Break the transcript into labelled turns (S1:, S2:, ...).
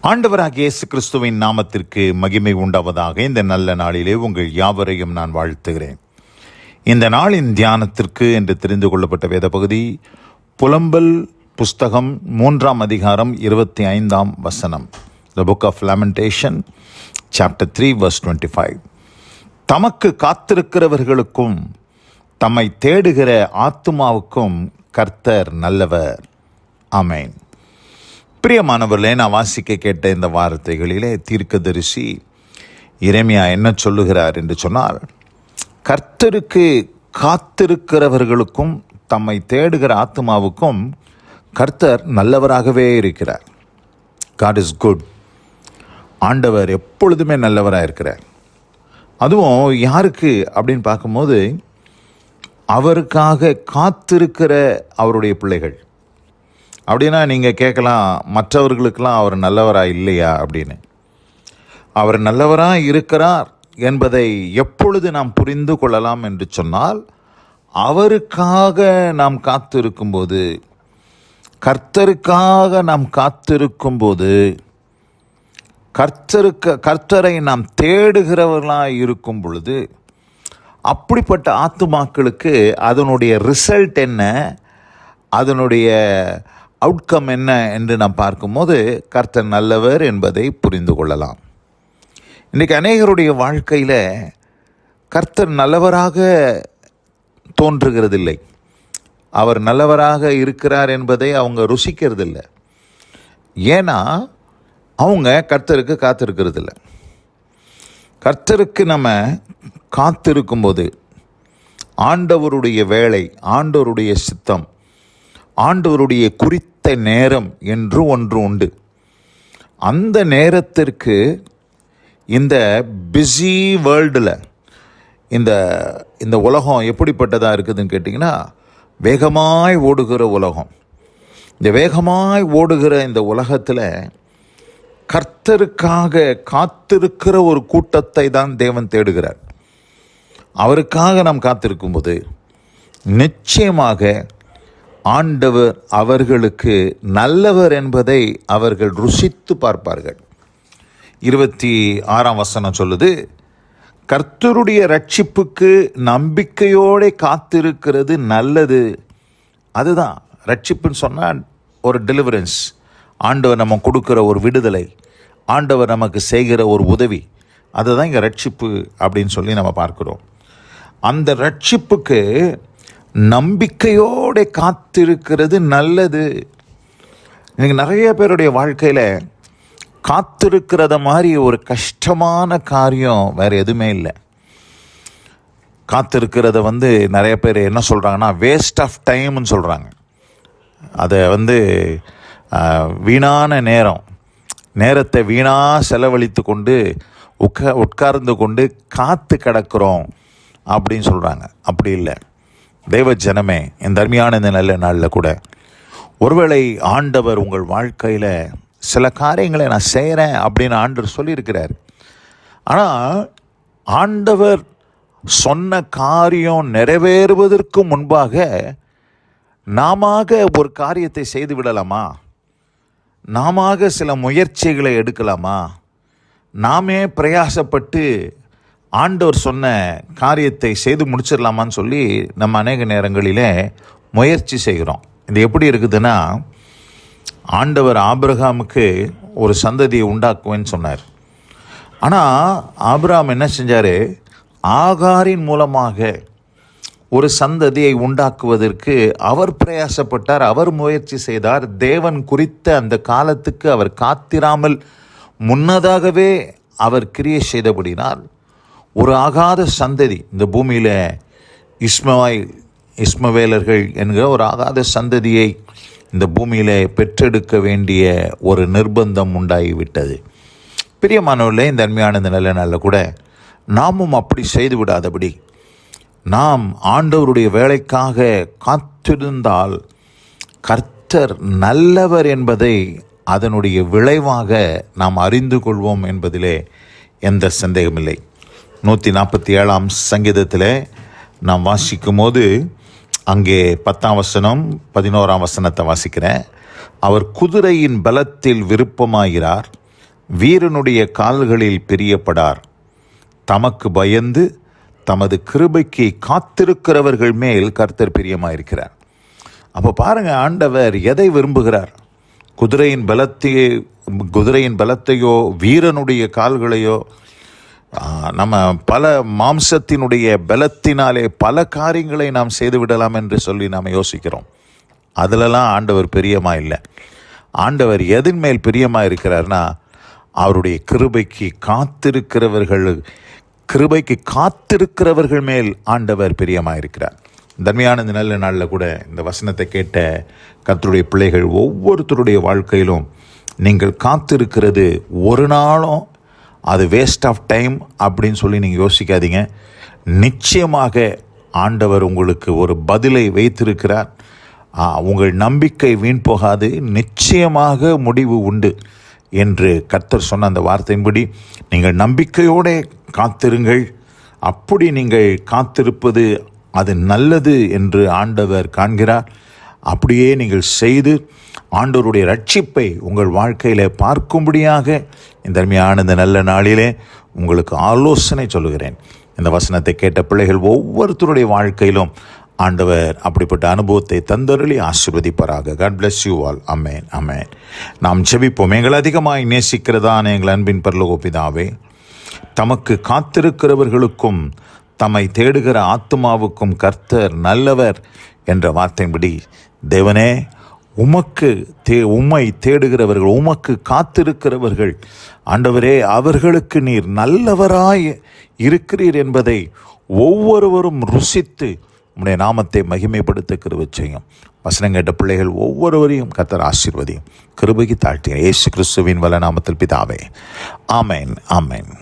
S1: ஆண்டவராகிய இயேசு கிறிஸ்துவின் நாமத்திற்கு மகிமை உண்டாவதாக. இந்த நல்ல நாளிலே உங்கள் யாவரையும் நான் வாழ்த்துகிறேன். இந்த நாளின் தியானத்திற்கு என்று தெரிந்து கொள்ளப்பட்ட வேத பகுதி புலம்பல் புஸ்தகம் 3ஆம் அதிகாரம் 25ஆம் வசனம். The book of Lamentation, chapter 3, verse 25. தமக்கு காத்திருக்கிறவர்களுக்கும் தம்மை தேடுகிற ஆத்துமாவுக்கும் கர்த்தர் நல்லவர். ஆமென். பிரியமானவர்களே, நான் வாசிக்க கேட்ட இந்த வார்த்தைகளிலே தீர்க்கதரிசி எரேமியா என்ன சொல்லுகிறார் என்று சொன்னால், கர்த்தருக்கு காத்திருக்கிறவர்களுக்கும் தம்மை தேடுகிற ஆத்மாவுக்கும் கர்த்தர் நல்லவராகவே இருக்கிறார். God is good. ஆண்டவர் எப்பொழுதுமே நல்லவராக இருக்கிறார். அதுவும் யாருக்கு அப்படின்னு பார்க்கும்போது, அவருக்காக காத்திருக்கிற அவருடைய பிள்ளைகள். அப்படின்னா நீங்கள் கேட்கலாம், மற்றவர்களுக்கெல்லாம் அவர் நல்லவராக இல்லையா அப்படின்னு. அவர் நல்லவராக இருக்கிறார் என்பதை எப்பொழுது நாம் புரிந்து கொள்ளலாம் என்று சொன்னால், அவருக்காக நாம் காத்திருக்கும்போது, கர்த்தருக்காக நாம் காத்திருக்கும்போது, கர்த்தரை நாம் தேடுகிறவர்களாக இருக்கும் பொழுது, அப்படிப்பட்ட ஆத்துமாக்களுக்கு அதனுடைய ரிசல்ட் என்ன, அதனுடைய அவுட்கம் என்ன என்று நாம் பார்க்கும்போது கர்த்தர் நல்லவர் என்பதை புரிந்து கொள்ளலாம். இன்றைக்கு அநேகருடைய வாழ்க்கையில் கர்த்தர் நல்லவராக தோன்றுகிறதில்லை. அவர் நல்லவராக இருக்கிறார் என்பதை அவங்க ருசிக்கிறதில்லை. ஏன்னா அவங்க கர்த்தருக்கு காத்திருக்கிறதில்லை. கர்த்தருக்கு நம்ம காத்திருக்கும்போது ஆண்டவருடைய வேலை, ஆண்டவருடைய சித்தம், ஆண்டவருடைய குறித்த நேரம் என்று ஒன்று உண்டு. அந்த நேரத்திற்கு இந்த பிஸி வேர்ல்டில் இந்த உலகம் எப்படிப்பட்டதாக இருக்குதுன்னு கேட்டிங்கன்னா, வேகமாய் ஓடுகிற உலகம். இந்த வேகமாய் ஓடுகிற இந்த உலகத்தில் கர்த்தருக்காக காத்திருக்கிற ஒரு கூட்டத்தை தான் தேவன் தேடுகிறார். அவருக்காக நாம் காத்திருக்கும்போது நிச்சயமாக ஆண்டவர் அவர்களுக்கு நல்லவர் என்பதை அவர்கள் ருசித்து பார்ப்பார்கள். 26ஆம் வசனம் சொல்லுது, கர்த்தருடைய ரட்சிப்புக்கு நம்பிக்கையோடு காத்திருக்கிறது நல்லது. அதுதான் ரட்சிப்புன்னு சொன்னால் ஒரு டெலிவரன்ஸ். ஆண்டவர் நம்ம கொடுக்குற ஒரு விடுதலை, ஆண்டவர் நமக்கு செய்கிற ஒரு உதவி, அதுதான் இங்கே ரட்சிப்பு அப்படின்னு சொல்லி நம்ம பார்க்குறோம். அந்த ரட்சிப்புக்கு நம்பிக்கையோடு காத்திருக்கிறது நல்லது. இன்னைக்கு நிறைய பேருடைய வாழ்க்கையில் காத்திருக்கிறத மாதிரி ஒரு கஷ்டமான காரியம் வேறு எதுவுமே இல்லை. காத்திருக்கிறத நிறைய பேர் என்ன சொல்கிறாங்கன்னா, வேஸ்ட் ஆஃப் டைம்னு சொல்கிறாங்க. அதை வீணான நேரத்தை வீணாக செலவழித்து கொண்டு உட்கார்ந்து கொண்டு காத்து கிடக்கிறோம் அப்படின்னு சொல்கிறாங்க. அப்படி இல்லை தேவ ஜனமே, இந்த அருமையான இந்த நல்ல நாளில் கூட ஒருவேளை ஆண்டவர் உங்கள் வாழ்க்கையில் சில காரியங்களை நான் செய்கிறேன் அப்படின்னு ஆண்டவர் சொல்லியிருக்கிறார். ஆனால் ஆண்டவர் சொன்ன காரியம் நிறைவேறுவதற்கு முன்பாக நாம ஒரு காரியத்தை செய்து விடலாமா? நாம சில முயற்சிகளை எடுக்கலாமா? நாமே பிரயாசப்பட்டு ஆண்டவர் சொன்ன காரியத்தை செய்து முடிச்சிடலாமான்னு சொல்லி நம்ம அநேக நேரங்களிலே முயற்சி செய்கிறோம். இது எப்படி இருக்குதுன்னா, ஆண்டவர் ஆபிரகாமுக்கு ஒரு சந்ததியை உண்டாக்குவேன்னு சொன்னார். ஆனால் ஆபிரகாம் என்ன செஞ்சார்? ஆகாரின் மூலமாக ஒரு சந்ததியை உண்டாக்குவதற்கு அவர் பிரயாசப்பட்டார், அவர் முயற்சி செய்தார். தேவன் குறித்த அந்த காலத்துக்கு அவர் காத்திராமல் முன்னதாகவே அவர் கிரியை செய்தபடினால் ஒரு ஆகாத சந்ததி இந்த பூமியில் இஸ்மவேலர்கள் என்கிற ஒரு ஆகாத சந்ததியை இந்த பூமியில் பெற்றெடுக்க வேண்டிய ஒரு நிர்பந்தம் உண்டாகிவிட்டது. பிரியமானவர்களே, இந்த அருமையான இந்த நல்ல நாளில் கூட நாமும் அப்படி செய்து விடாதபடி நாம் ஆண்டவருடைய வேலைக்காக காத்திருந்தால் கர்த்தர் நல்லவர் என்பதை அதனுடைய விளைவாக நாம் அறிந்து கொள்வோம் என்பதிலே எந்த சந்தேகமில்லை. 147ஆம் சங்கீதத்தில் நாம் வாசிக்கும் போது அங்கே 10ஆம் வசனம் 11ஆம் வசனத்தை வாசிக்கிறேன். அவர் குதிரையின் பலத்தில் விருப்பமாகிறார், வீரனுடைய கால்களில் பிரியப்படார். தமக்கு பயந்து தமது கிருபைக்கு காத்திருக்கிறவர்கள் மேல் கர்த்தர் பிரியமாயிருக்கிறார். அப்போ பாருங்க, ஆண்டவர் எதை விரும்புகிறார்? குதிரையின் பலத்தையோ வீரனுடைய கால்களையோ, நம்ம பல மாம்சத்தினுடைய பலத்தினாலே பல காரியங்களை நாம் செய்துவிடலாம் என்று சொல்லி நாம் யோசிக்கிறோம். அதிலெல்லாம் ஆண்டவர் பிரியமாக இல்லை. ஆண்டவர் எதன் மேல் பிரியமாக இருக்கிறார்னா, அவருடைய கிருபைக்கு காத்திருக்கிறவர்கள் மேல் ஆண்டவர் பிரியமாக இருக்கிறார். தன்மையான இந்த நல்ல நாளில் கூட இந்த வசனத்தை கேட்ட கர்த்தருடைய பிள்ளைகள் ஒவ்வொருத்தருடைய வாழ்க்கையிலும் நீங்கள் காத்திருக்கிறது ஒரு நாளும் அது வேஸ்ட் ஆஃப் டைம் அப்படின்னு சொல்லி நீங்கள் யோசிக்காதீங்க. நிச்சயமாக ஆண்டவர் உங்களுக்கு ஒரு பதிலை வைத்திருக்கிறார். உங்கள் நம்பிக்கை வீண் போகாது, நிச்சயமாக முடிவு உண்டு என்று கர்த்தர் சொன்ன அந்த வார்த்தையின்படி நீங்கள் நம்பிக்கையோடு காத்திருங்கள். அப்படி நீங்கள் காத்திருப்பது அது நல்லது என்று ஆண்டவர் காண்கிறார். அப்படியே நீங்கள் செய்து ஆண்டவருடைய ரட்சிப்பை உங்கள் வாழ்க்கையில் பார்க்கும்படியாக இந்த அருமையான இந்த நல்ல நாளிலே உங்களுக்கு ஆலோசனை சொல்லுகிறேன். இந்த வசனத்தை கேட்ட பிள்ளைகள் ஒவ்வொருத்தருடைய வாழ்க்கையிலும் ஆண்டவர் அப்படிப்பட்ட அனுபவத்தை தந்தருளி ஆசீர்வதிப்பாராக. God bless you all. அமேன், அமேன். நாம் ஜெபிப்போம். எங்கள் அதிகமாய் நேசிக்கிறதான எங்கள் அன்பின் பரலோக பிதாவே, தமக்கு காத்திருக்கிறவர்களுக்கும் தம்மை தேடுகிற ஆத்துமாவுக்கும் கர்த்தர் நல்லவர் என்ற வார்த்தையின்படி தேவனே, உம்மை தேடுகிறவர்கள், உமக்கு காத்திருக்கிறவர்கள் ஆண்டவரே, அவர்களுக்கு நீர் நல்லவராய் இருக்கிறீர் என்பதை ஒவ்வொருவரும் ருசித்து உம்முடைய நாமத்தை மகிமைப்படுத்த கிருபை செய்யும். வசனம் கேட்ட பிள்ளைகள் ஒவ்வொருவரையும் கர்த்தர் ஆசீர்வதியும். கிருபைக்கு தாழ்த்திய இயேசு கிறிஸ்துவின் வல்ல நாமத்தில் பிதாவே. ஆமென், ஆமென்.